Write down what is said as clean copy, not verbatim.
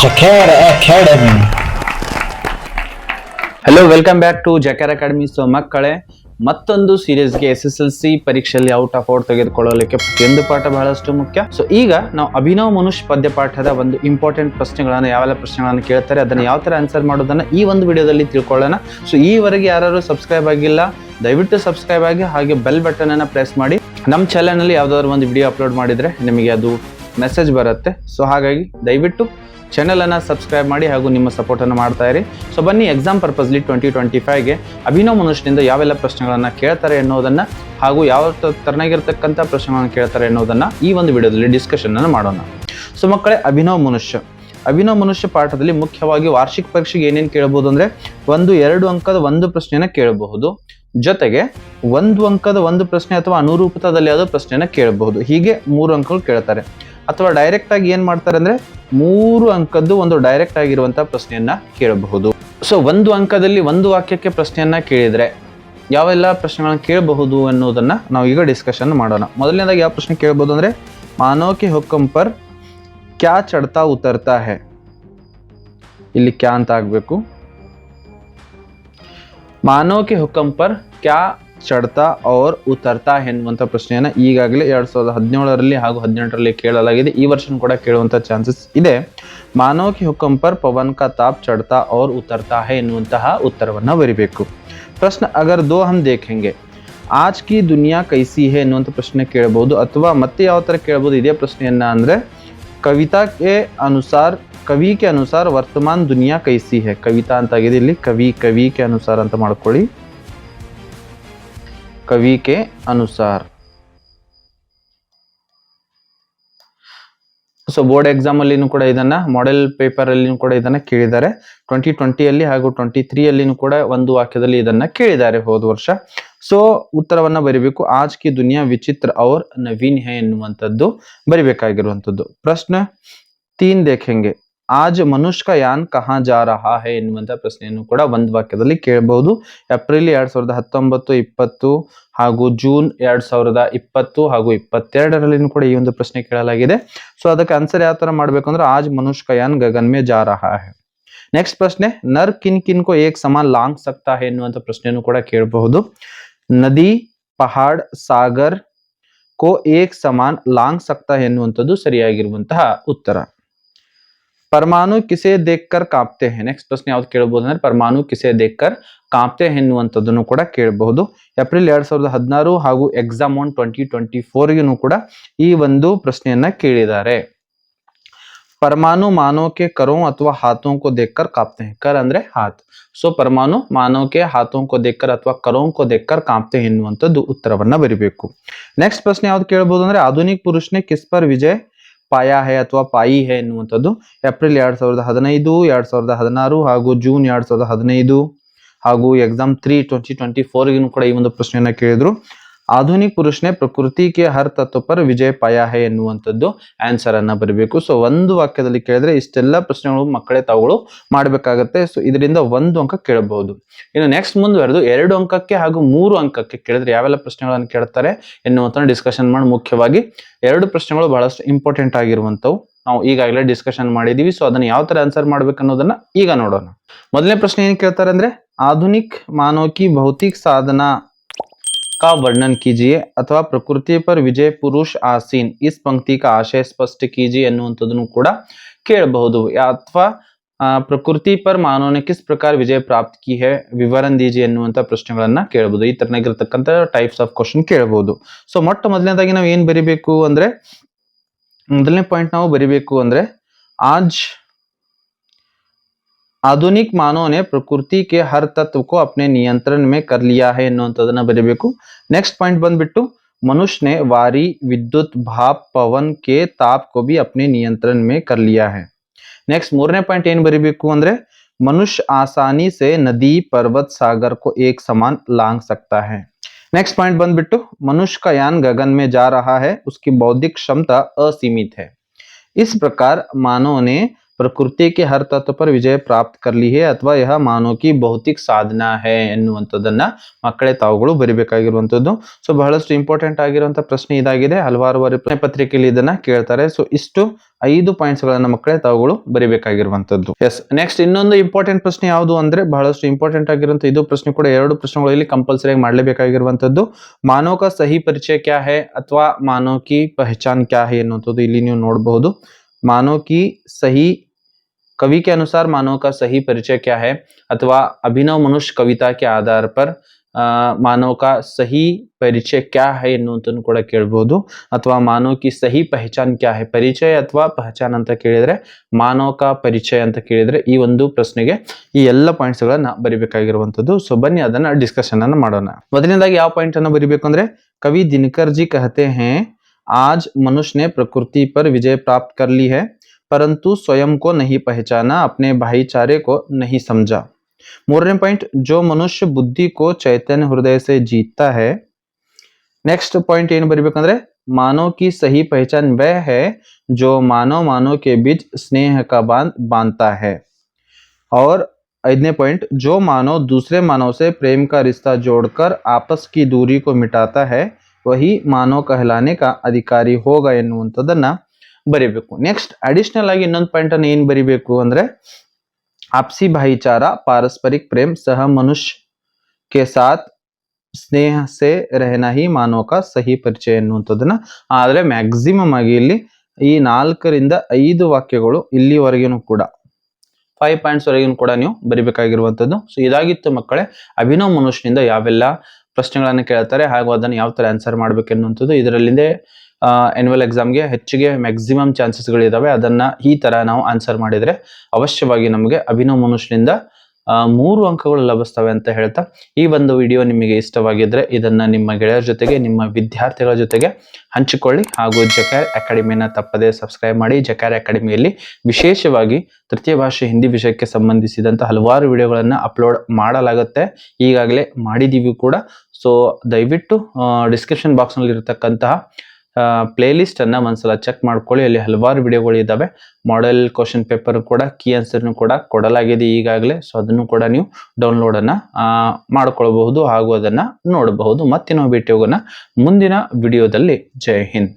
Jacar Academy. Hello welcome back to Jacar academy. So ಮಕ್ಕಳೇ, ಮತ್ತೊಂದು ಸೀರೀಸ್ಗೆ SSLC ಪರೀಕ್ಷೆಯಲ್ಲಿ ಔಟ್ ಆಫ್ ಔಟ್ ತೆಗೆದುಕೊಳ್ಳಲಿಕ್ಕೆ ಪ್ರತಿಯೊಂದು ಪಾಠ ಬಹಳಷ್ಟು ಮುಖ್ಯ. ಸೊ ಈಗ ನಾವು ಅಭಿನವ್ ಮನುಷ್ಯ ಪದ್ಯ ಪಾಠದ ಒಂದು ಇಂಪಾರ್ಟೆಂಟ್ ಪ್ರಶ್ನೆಗಳನ್ನು, ಯಾವೆಲ್ಲ ಪ್ರಶ್ನೆಗಳನ್ನು ಕೇಳ್ತಾರೆ, ಅದನ್ನು ಯಾವ ತರ ಆನ್ಸರ್ ಮಾಡೋದನ್ನ ಈ ಒಂದು ವಿಡಿಯೋದಲ್ಲಿ ತಿಳ್ಕೊಳ್ಳೋಣ. ಸೊ ಈವರೆಗೆ ಯಾರು ಸಬ್ಸ್ಕ್ರೈಬ್ ಆಗಿಲ್ಲ, ದಯವಿಟ್ಟು ಸಬ್ಸ್ಕ್ರೈಬ್ ಆಗಿ, ಹಾಗೆ ಬೆಲ್ ಬಟನ್ ಅನ್ನ ಪ್ರೆಸ್ ಮಾಡಿ. ನಮ್ಮ ಚಾನಲ್ ನಲ್ಲಿ ಯಾವ್ದಾದ್ರು ಒಂದು ವಿಡಿಯೋ ಅಪ್ಲೋಡ್ ಮಾಡಿದ್ರೆ ನಿಮಗೆ ಅದು ಮೆಸೇಜ್ ಬರುತ್ತೆ. ಸೊ ಹಾಗಾಗಿ ದಯವಿಟ್ಟು ಚಾನಲ್ ಅನ್ನ ಸಬ್ಸ್ಕ್ರೈಬ್ ಮಾಡಿ ಹಾಗೂ ನಿಮ್ಮ ಸಪೋರ್ಟ್ ಅನ್ನು ಮಾಡ್ತಾ ಇರಿ. ಸೊ ಬನ್ನಿ, ಎಕ್ಸಾಮ್ ಪರ್ಪಸ್ಲಿ 2025ಗೆ ಅಭಿನವ್ ಮನುಷ್ಯನಿಂದ ಯಾವೆಲ್ಲ ಪ್ರಶ್ನೆಗಳನ್ನ ಕೇಳ್ತಾರೆ ಎನ್ನುವುದನ್ನ, ಹಾಗೂ ಯಾವ ತರನಾಗಿರ್ತಕ್ಕಂಥ ಪ್ರಶ್ನೆಗಳನ್ನ ಕೇಳ್ತಾರೆ ಎನ್ನುವುದನ್ನ ಈ ಒಂದು ವಿಡಿಯೋದಲ್ಲಿ ಡಿಸ್ಕಷನ್ ಅನ್ನು ಮಾಡೋಣ. ಸೊ ಮಕ್ಕಳೇ, ಅಭಿನವ್ ಮನುಷ್ಯ ಪಾಠದಲ್ಲಿ ಮುಖ್ಯವಾಗಿ ವಾರ್ಷಿಕ ಪರೀಕ್ಷೆಗೆ ಏನೇನು ಕೇಳಬಹುದು ಅಂದ್ರೆ, 2 ಅಂಕದ ಒಂದು ಪ್ರಶ್ನೆಯನ್ನ ಕೇಳಬಹುದು, ಜೊತೆಗೆ 1 ಅಂಕದ ಒಂದು ಪ್ರಶ್ನೆ ಅಥವಾ ಅನುರೂಪದಲ್ಲಿ ಯಾವುದೋ ಪ್ರಶ್ನೆಯನ್ನ ಕೇಳಬಹುದು. ಹೀಗೆ 3 ಅಂಕಗಳು ಕೇಳ್ತಾರೆ. ಅಥವಾ ಡೈರೆಕ್ಟ್ ಆಗಿ ಏನ್ ಮಾಡ್ತಾರೆ ಅಂದ್ರೆ, 3 ಅಂಕದ್ದು ಒಂದು ಡೈರೆಕ್ಟ್ ಆಗಿರುವಂತಹ ಪ್ರಶ್ನೆಯನ್ನ ಕೇಳಬಹುದು. ಸೊ 1 ಅಂಕದಲ್ಲಿ ಒಂದು ವಾಕ್ಯಕ್ಕೆ ಪ್ರಶ್ನೆಯನ್ನ ಕೇಳಿದ್ರೆ ಯಾವೆಲ್ಲ ಪ್ರಶ್ನೆಗಳನ್ನ ಕೇಳಬಹುದು ಅನ್ನೋದನ್ನ ನಾವು ಈಗ ಡಿಸ್ಕಷನ್ ಮಾಡೋಣ. ಮೊದಲನೇದಾಗಿ ಯಾವ ಪ್ರಶ್ನೆ ಕೇಳಬಹುದು ಅಂದ್ರೆ, ಮಾನವ ಕೆ ಹುಕುಂ ಪರ್ ಕ್ಯಾ ಚಡ್ತಾ ಉತರ್ತಾ ಹೈ. ಇಲ್ಲಿ ಕ್ಯಾ ಅಂತ ಆಗ್ಬೇಕು. ಮಾನವ ಕೆ ಹುಕುಂ ಪರ್ ಕ್ಯಾ ಚಡ್ತಾ ಔರ್ ಉತರ್ತಾ ಎನ್ನುವಂಥ ಪ್ರಶ್ನೆಯನ್ನ ಈಗಾಗಲೇ 2017ರಲ್ಲಿ ಹಾಗೂ 2018ರಲ್ಲಿ ಕೇಳಲಾಗಿದೆ. ಈ ವರ್ಷ ಕೂಡ ಕೇಳುವಂತ ಚಾನ್ಸಸ್ ಇದೆ. ಮಾನವ ಕೆ ಹುಕುಂ ಪರ್ ಪವನ್ ಕಾ ತಾಪ್ ಚಡ್ತಾ ಔರ್ ಉತರ್ತಾ ಹೈ ಎನ್ನುವಂತಹ ಉತ್ತರವನ್ನ ಬರಿಬೇಕು. ಪ್ರಶ್ನೆ ಅಗರ್ ದೋ ಹಮ್ ದೇಖೆಂಗೆ, ಆಜ್ ಕಿ ದುನಿಯಾ ಕೈಸಿ ಹೈ ಎನ್ನುವಂಥ ಪ್ರಶ್ನೆ ಕೇಳಬಹುದು. ಅಥವಾ ಮತ್ತೆ ಯಾವ ತರ ಕೇಳಬಹುದು ಇದೇ ಪ್ರಶ್ನೆಯನ್ನ ಅಂದ್ರೆ, ಕವಿ ಕೆ ಅನುಸಾರ ವರ್ತಮಾನ್ ದುನಿಯಾ ಕೈಸಿ ಹೈ. ಕವಿತಾ ಅಂತ ಆಗಿದೆ, ಇಲ್ಲಿ ಕವಿ ಕೆ ಅನುಸಾರ ಅಂತ ಮಾಡ್ಕೊಳ್ಳಿ. ಕವಿ ಕೆ ಅನುಸಾರ. ಸೊ ಬೋರ್ಡ್ ಎಕ್ಸಾಮ್ ಅಲ್ಲಿನೂ ಕೂಡ ಇದನ್ನ, ಮಾಡೆಲ್ ಪೇಪರ್ ಅಲ್ಲಿನೂ ಕೂಡ ಇದನ್ನ ಕೇಳಿದ್ದಾರೆ. 2020ಯಲ್ಲಿ ಹಾಗೂ 2023ಯಲ್ಲಿನೂ ಕೂಡ ಒಂದು ವಾಕ್ಯದಲ್ಲಿ ಇದನ್ನ ಕೇಳಿದ್ದಾರೆ ಹೋದ ವರ್ಷ. ಸೊ ಉತ್ತರವನ್ನ ಬರಿಬೇಕು. ಆಜ್ ಕಿ ದುನಿಯಾ ವಿಚಿತ್ರ ಔರ್ ನವೀನ್ ಹೈ ಎನ್ನುವಂಥದ್ದು ಬರಿಬೇಕಾಗಿರುವಂಥದ್ದು. ಪ್ರಶ್ನೆ 3 ದೇಖೆಂಗೆ, ಆಜ್ ಮನುಷ್ಯ ಕಾ ಯಾನ್ ಕಹಾ ಜಾ ರಹಾ ಹೈ ಎನ್ನುವಂಥ ಪ್ರಶ್ನೆಯನ್ನು ಕೂಡ ಒಂದು ವಾಕ್ಯದಲ್ಲಿ ಕೇಳಬಹುದು. ಏಪ್ರಿಲ್ 2019, 20 ಹಾಗೂ ಜೂನ್ 2020 ಹಾಗೂ 2022ರಲ್ಲಿ ಕೂಡ ಈ ಒಂದು ಪ್ರಶ್ನೆ ಕೇಳಲಾಗಿದೆ. ಸೊ ಅದಕ್ಕೆ ಆನ್ಸರ್ ಯಾವ ತರ ಮಾಡ್ಬೇಕು ಅಂದ್ರೆ, ಆಜ್ ಮನುಷ್ಯ ಕಾ ಯಾನ್ ಗಗನ್ ಮೇ ಜಾ ರಹಾ ಹೈ. ನೆಕ್ಸ್ಟ್ ಪ್ರಶ್ನೆ, ನರ್ ಕಿನ್ ಕಿನ್ ಕೋ ಏಕ್ ಸಮಾನ್ ಲಾಂಗ್ ಸಕ್ತಾ ಹೈ ಎನ್ನುವಂಥ ಪ್ರಶ್ನೆಯನ್ನು ಕೂಡ ಕೇಳಬಹುದು. ನದಿ, ಪಹಾಡ್, ಸಾಗರ್ ಕೋ ಏಕ್ ಸಮಾನ್ ಲಾಂಗ್ ಸಕ್ತಾ ಹೈ ಎನ್ನುವಂಥದ್ದು ಸರಿಯಾಗಿರುವಂತಹ ಉತ್ತರ. ಪರಮಾಣು ಕಿಸೆ ದೇಖ್ಕರ್ ಕಾಂಪ್ತೆ ಹೈ. ನೆಕ್ಸ್ಟ್ ಪ್ರಶ್ನೆ ಯಾವ್ದು ಕೇಳಬಹುದು ಅಂದ್ರೆ, ಪರಮಾಣು ಕಿಸೆ ದೇಖ್ಕರ್ ಕಾಂಪ್ತೆ ಹೈ ಎನ್ನುವಂಥದ್ದನ್ನು ಕೂಡ ಕೇಳಬಹುದು. ಏಪ್ರಿಲ್ 2016 ಹಾಗೂ ಎಕ್ಸಾಮ್ ಆನ್ 2024ಗೂ ಕೂಡ ಈ ಒಂದು ಪ್ರಶ್ನೆಯನ್ನ ಕೇಳಿದ್ದಾರೆ. ಪರಮಾಣು ಮಾನವ ಕೆ ಕರೋ ಅಥವಾ ಹಾಥೋ ಕೋ ದೇಖ್ಕರ್ ಕಾಂಪ್ತೆ ಹೈ. ಕರ್ ಅಂದ್ರೆ ಹಾತ್. ಸೊ ಪರಮಾಣು ಮಾನವ ಕೆ ಹಾಥೋ ಕೋ ದೇಖ್ಕರ್ ಅಥವಾ ಕರೋ ಕೋ ದೇಖ್ಕರ್ ಕಾಂಪ್ತೆ ಹೈ ಎನ್ನುವಂಥದ್ದು ಉತ್ತರವನ್ನ ಬರಿಬೇಕು. ನೆಕ್ಸ್ಟ್ ಪ್ರಶ್ನೆ ಯಾವ್ದು ಕೇಳಬಹುದು ಅಂದ್ರೆ, ಆಧುನಿಕ ಪುರುಷ ನೆ ಕಿಸ್ ಪರ್ ವಿಜಯ್ ಪಾಯಾ ಹೈ ಅಥವಾ ಪಾಯಿ ಹೈ ಎನ್ನುವಂಥದ್ದು. ಏಪ್ರಿಲ್ 2015, 2016 ಹಾಗೂ ಜೂನ್ 2015 ಹಾಗೂ ಎಕ್ಸಾಮ್ 3 2024ಗೂ ಕೂಡ ಈ ಒಂದು ಪ್ರಶ್ನೆಯನ್ನ ಕೇಳಿದ್ರು. ಆಧುನಿಕ ಪುರುಷನೇ ಪ್ರಕೃತಿ ಕೆ ಹರ್ ತತ್ವ ಪರ್ ವಿಜಯ ಪಾಯಾ ಹೈ ಎನ್ನುವಂಥದ್ದು ಆನ್ಸರ್ ಅನ್ನ ಬರಬೇಕು. ಸೊ ಒಂದು ವಾಕ್ಯದಲ್ಲಿ ಕೇಳಿದ್ರೆ ಇಷ್ಟೆಲ್ಲ ಪ್ರಶ್ನೆಗಳು ಮಕ್ಕಳೇ ತಾವುಗಳು ಮಾಡಬೇಕಾಗತ್ತೆ. ಸೊ ಇದರಿಂದ 1 ಅಂಕ ಕೇಳಬಹುದು. ಇನ್ನು ನೆಕ್ಸ್ಟ್ ಮುಂದುವರೆದು 2 ಅಂಕಕ್ಕೆ ಹಾಗೂ 3 ಅಂಕಕ್ಕೆ ಕೇಳಿದ್ರೆ ಯಾವೆಲ್ಲ ಪ್ರಶ್ನೆಗಳನ್ನು ಕೇಳ್ತಾರೆ ಎನ್ನುವಂತ ಡಿಸ್ಕಷನ್ ಮಾಡಿ. ಮುಖ್ಯವಾಗಿ 2 ಪ್ರಶ್ನೆಗಳು ಬಹಳಷ್ಟು ಇಂಪಾರ್ಟೆಂಟ್ ಆಗಿರುವಂತವು ನಾವು ಈಗಾಗಲೇ ಡಿಸ್ಕಷನ್ ಮಾಡಿದೀವಿ. ಸೊ ಅದನ್ನ ಯಾವ ತರ ಆನ್ಸರ್ ಮಾಡ್ಬೇಕು ಅನ್ನೋದನ್ನ ಈಗ ನೋಡೋಣ. ಮೊದಲನೇ ಪ್ರಶ್ನೆ ಏನ್ ಕೇಳ್ತಾರೆ ಅಂದ್ರೆ, ಆಧುನಿಕ ಮಾನವ ಕಿ ಭೌತಿಕ ಸಾಧನಾ का वर्णन कीजिए अथवा प्रकृति पर विजय पुरुष आसीन इस पंक्ति का आशय स्पष्ट कीजिए ಎನ್ನುವಂಥದ್ದನ್ನು ಕೂಡ ಕೇಳಬಹುದು. ಅಥವಾ ಪ್ರಕೃತಿ ಪರ್ ಮಾನವನೇ ಕಿಸ್ ಪ್ರಕಾರ ವಿಜಯ ಪ್ರಾಪ್ತ ಕಿ ಹೈ ವಿವರಣ ದೀಜಿಯೆ ಎನ್ನುವಂತ ಪ್ರಶ್ನೆಗಳನ್ನ ಕೇಳಬಹುದು. ಈ ತರನಾಗಿರ್ತಕ್ಕಂಥ ಟೈಪ್ಸ್ ಆಫ್ ಕ್ವಶನ್ ಕೇಳಬಹುದು. ಸೊ ಮೊದಲನೇದಾಗಿ ನಾವು ಏನ್ ಬರಿಬೇಕು ಅಂದ್ರೆ, ಮೊದಲನೇ ಪಾಯಿಂಟ್ ನಾವು ಬರಿಬೇಕು ಅಂದ್ರೆ, ಆಜ್ आधुनिक मानव ने प्रकृति के हर तत्व को अपने नियंत्रण में कर लिया है ಎನ್ನುವಂಥದ್ದನ್ನ ಬರೀಬೇಕು. ನೆಕ್ಸ್ಟ್ ಪಾಯಿಂಟ್ ಬಂದ್ಬಿಟ್ಟು, मनुष्य ने वारी, विद्युत, भाप, पवन के ताप को भी अपने नियंत्रण में कर लिया है. नेक्स्ट ಮೂರನೇ ಪಾಯಿಂಟ್ ಏನ್ ಬರೀಬೇಕು ಅಂದ್ರೆ, मनुष्य आसानी से नदी, पर्वत, सागर को एक समान लांग सकता है. नेक्स्ट पॉइंट ಬಂದ್ಬಿಟ್ಟು, मनुष्य का यान गगन में जा रहा है, उसकी बौद्धिक क्षमता असीमित है. इस प्रकार मानव ने ಪ್ರಕೃತಿ के हर तत्व पर विजय प्राप्त कर ली है ಅಥವಾ यह मानव की भौतिक साधना है ಎನ್ನುವಂಥದ್ದನ್ನ ಮಕ್ಕಳೇ ತಾವುಗಳು ಬರಿಬೇಕಾಗಿರುವಂತದ್ದು. ಸೊ ಬಹಳಷ್ಟು ಇಂಪಾರ್ಟೆಂಟ್ ಆಗಿರುವಂತ ಪ್ರಶ್ನೆ ಇದಾಗಿದೆ. ಹಲವಾರು ಬಾರಿ ಪತ್ರಿಕೆಯಲ್ಲಿ ಇದನ್ನ ಕೇಳ್ತಾರೆ. ಸೊ ಇಷ್ಟು 5 ಪಾಯಿಂಟ್ಸ್ ಗಳನ್ನ ಮಕ್ಕಳೇ ತಾವುಗಳು ಬರಿಬೇಕಾಗಿರುವಂತದ್ದು. ಎಸ್, ನೆಕ್ಸ್ಟ್ ಇನ್ನೊಂದು ಇಂಪಾರ್ಟೆಂಟ್ ಪ್ರಶ್ನೆ ಯಾವುದು ಅಂದ್ರೆ ಬಹಳಷ್ಟು ಇಂಪಾರ್ಟೆಂಟ್ ಆಗಿರುವಂತ ಇದು ಪ್ರಶ್ನೆ ಕೂಡ 2 ಪ್ರಶ್ನೆಗಳಲ್ಲಿ ಕಂಪಲ್ಸರಿ ಆಗಿ ಮಾಡಲೇಬೇಕಾಗಿರುವಂತದ್ದು. ಮಾನವ का सही परिचय क्या है ಅಥವಾ ಮಾನವ की पहचान क्या है ಎನ್ನುವಂಥದ್ದು ಇಲ್ಲಿ ನೀವು ನೋಡಬಹುದು. मानव की सही कवि के अनुसार मानव का सही परिचय क्या है अथवा अभिनव मनुष्य कविता के आधार पर मानव का सही परिचय क्या है ಎನ್ನುವಂತನ್ನು ಕೂಡ ಕೇಳಬಹುದು. ಅಥವಾ ಮಾನವ की सही पहचान क्या है, ಪರಿಚಯ ಅಥವಾ ಪಹಚಾನ್ ಅಂತ ಕೇಳಿದ್ರೆ ಮಾನವ का ಪರಿಚಯ ಅಂತ ಕೇಳಿದ್ರೆ ಈ ಒಂದು ಪ್ರಶ್ನೆಗೆ ಈ ಎಲ್ಲ ಪಾಯಿಂಟ್ಸ್ ಗಳನ್ನ ಬರಿಬೇಕಾಗಿರುವಂತದ್ದು. ಸೊ ಬನ್ನಿ ಅದನ್ನ ಡಿಸ್ಕಷನ್ ಅನ್ನ ಮಾಡೋಣ. ಮೊದಲನೇದಾಗಿ ಯಾವ ಪಾಯಿಂಟ್ ಅನ್ನ ಬರಿಬೇಕು ಅಂದ್ರೆ कवि दिनकर जी कहते हैं आज मनुष्य ने प्रकृति पर विजय प्राप्त कर ली है परंतु स्वयं को नहीं पहचाना, अपने भाईचारे को नहीं समझा. ಮೂರನೇ ಪಾಯಿಂಟ್ जो मनुष्य बुद्धि को चैतन्य हृदय से जीतता है. नेक्स्ट पॉइंट ಏನು ಬರಿಬೇಕಂದ್ರೆ मानव की सही पहचान वह है जो मानव के बीच स्नेह का बांध बांधता है. और 5वें पॉइंट जो मानव दूसरे मानव से प्रेम का रिश्ता जोड़कर आपस की दूरी को मिटाता है वही मानव कहलाने का अधिकारी होगा ಎನ್ನುವಂತದನ್ನ ಬರಿಬೇಕು. ನೆಕ್ಸ್ಟ್ ಅಡಿಷನಲ್ ಆಗಿ ಇನ್ನೊಂದು ಪಾಯಿಂಟ್ ಅನ್ನು ಏನು ಬರಿಬೇಕು ಅಂದ್ರೆ आपसी भाईचारा, पारस्परिक प्रेम, सह मनुष्य के साथ स्नेह से रहना ही मानव का सही परिचय ಎನ್ನುವಂತದನ್ನ. ಆದ್ರೆ ಮ್ಯಾಕ್ಸಿಮಮ್ ಆಗಿ ಇಲ್ಲಿ ಈ 4 ರಿಂದ 5 ವಾಕ್ಯಗಳು ಇಲ್ಲಿವರೆಗೂ ಕೂಡ 5 ಪಾಯಿಂಟ್ಸ್ ವರೆಗೂ ಕೂಡ ನೀವು ಬರಿಬೇಕಾಗಿರುವಂತದ್ದು. ಸೊ ಇದಾಗಿತ್ತು ಮಕ್ಕಳೇ ಅಭಿನವ್ ಮನುಷ್ಯನಿಂದ ಯಾವೆಲ್ಲ ಪ್ರಶ್ನೆಗಳನ್ನು ಕೇಳ್ತಾರೆ ಹಾಗೂ ಅದನ್ನು ಯಾವ ತರ ಆನ್ಸರ್ ಮಾಡ್ಬೇಕು ಎನ್ನುವಂಥದ್ದು. ಇದರಲ್ಲಿಂದೇ ಆನ್ಯುವಲ್ ಎಕ್ಸಾಮ್ಗೆ ಹೆಚ್ಚಿಗೆ ಮ್ಯಾಕ್ಸಿಮಮ್ ಚಾನ್ಸಸ್ಗಳಿದಾವೆ. ಅದನ್ನ ಈ ತರ ನಾವು ಆನ್ಸರ್ ಮಾಡಿದ್ರೆ ಅವಶ್ಯವಾಗಿ ನಮಗೆ ಅಭಿನವ್ ಮನುಷ್ಯನಿಂದ 3 ಅಂಕಗಳು ಲಭಿಸ್ತವೆ ಅಂತ ಹೇಳ್ತಾ ಈ ಒಂದು ವಿಡಿಯೋ ನಿಮಗೆ ಇಷ್ಟವಾಗಿದ್ರೆ ಇದನ್ನ ನಿಮ್ಮ ಗೆಳೆಯರ ಜೊತೆಗೆ ನಿಮ್ಮ ವಿದ್ಯಾರ್ಥಿಗಳ ಜೊತೆಗೆ ಹಂಚಿಕೊಳ್ಳಿ ಹಾಗೂ ಜಕಾರ್ ಅಕಾಡೆಮಿನ ತಪ್ಪದೇ ಸಬ್ಸ್ಕ್ರೈಬ್ ಮಾಡಿ. ಜಕಾರ್ ಅಕಾಡೆಮಿಯಲ್ಲಿ ವಿಶೇಷವಾಗಿ ತೃತೀಯ ಭಾಷೆ ಹಿಂದಿ ವಿಷಯಕ್ಕೆ ಸಂಬಂಧಿಸಿದಂತ ಹಲವಾರು ವಿಡಿಯೋಗಳನ್ನ ಅಪ್ಲೋಡ್ ಮಾಡಲಾಗುತ್ತೆ, ಈಗಾಗಲೇ ಮಾಡಿದೀವಿ ಕೂಡ. ಸೊ ದಯವಿಟ್ಟು ಡಿಸ್ಕ್ರಿಪ್ಷನ್ ಬಾಕ್ಸ್ ನಲ್ಲಿ ಇರತಕ್ಕಂತಹ ಪ್ಲೇ ಲಿಸ್ಟ್ ಅನ್ನ ಒಂದ್ಸಲ ಚೆಕ್ ಮಾಡ್ಕೊಳ್ಳಿ. ಅಲ್ಲಿ ಹಲವಾರು ವಿಡಿಯೋಗಳು ಇದಾವೆ. ಮಾಡೆಲ್ ಕ್ವಶನ್ ಪೇಪರ್ ಕೂಡ ಕೀ ಆನ್ಸರ್ ಕೂಡ ಕೊಡಲಾಗಿದೆ ಈಗಾಗಲೇ. ಸೊ ಅದನ್ನು ಕೂಡ ನೀವು ಡೌನ್ಲೋಡ್ ಅನ್ನ ಮಾಡ್ಕೊಳ್ಬಹುದು ಹಾಗೂ ಅದನ್ನ ನೋಡಬಹುದು. ಮತ್ತೆ ನಾವು ಭೇಟಿ ಹೋಗೋಣ ಮುಂದಿನ ವಿಡಿಯೋದಲ್ಲಿ. ಜೈ ಹಿಂದ್.